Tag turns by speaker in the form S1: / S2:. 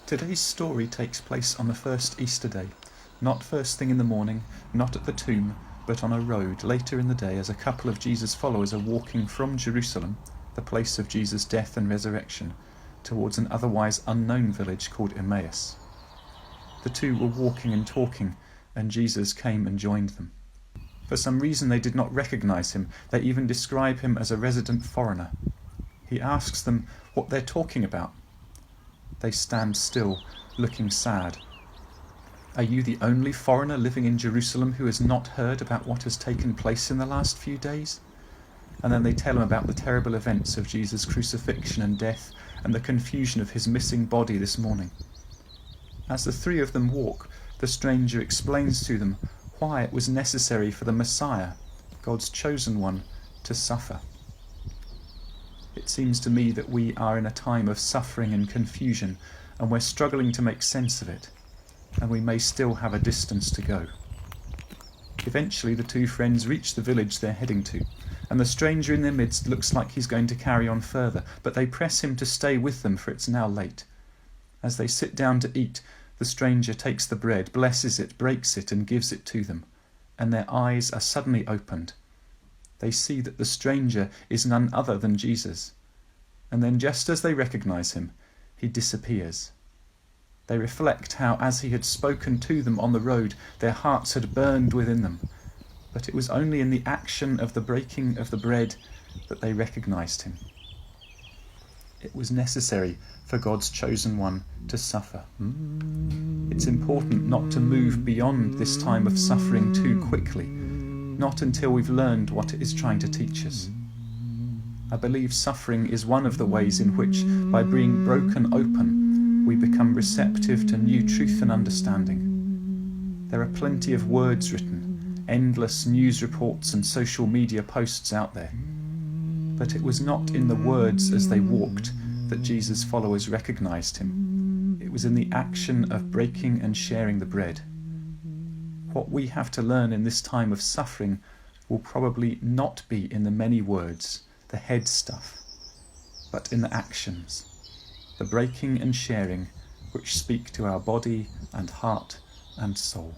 S1: Today's story takes place on the first Easter day, not first thing in the morning, not at the tomb, but on a road later in the day as a couple of Jesus' followers are walking from Jerusalem, the place of Jesus' death and resurrection, towards an otherwise unknown village called Emmaus. The two were walking and talking, and Jesus came and joined them. For some reason they did not recognize him. They even describe him as a resident foreigner. He asks them what they're talking about. They stand still, looking sad. Are you the only foreigner living in Jerusalem who has not heard about what has taken place in the last few days? And then they tell him about the terrible events of Jesus' crucifixion and death and the confusion of his missing body this morning. As the three of them walk, the stranger explains to them why it was necessary for the Messiah, God's chosen one, to suffer. It seems to me that we are in a time of suffering and confusion, and we're struggling to make sense of it, and we may still have a distance to go. Eventually the two friends reach the village they're heading to, and the stranger in their midst looks like he's going to carry on further, but they press him to stay with them, for it's now late. As they sit down to eat, the stranger takes the bread, blesses it, breaks it, and gives it to them, and their eyes are suddenly opened. They see that the stranger is none other than Jesus, and then just as they recognize him, he disappears. They reflect how, as he had spoken to them on the road, their hearts had burned within them, but it was only in the action of the breaking of the bread that they recognized him. It was necessary for God's chosen one to suffer. It's important not to move beyond this time of suffering too quickly, not until we've learned what it is trying to teach us. I believe suffering is one of the ways in which, by being broken open, we become receptive to new truth and understanding. There are plenty of words written, endless news reports and social media posts out there. But it was not in the words as they walked that Jesus' followers recognized him. It was in the action of breaking and sharing the bread. What we have to learn in this time of suffering will probably not be in the many words, the head stuff, but in the actions, the breaking and sharing which speak to our body and heart and soul.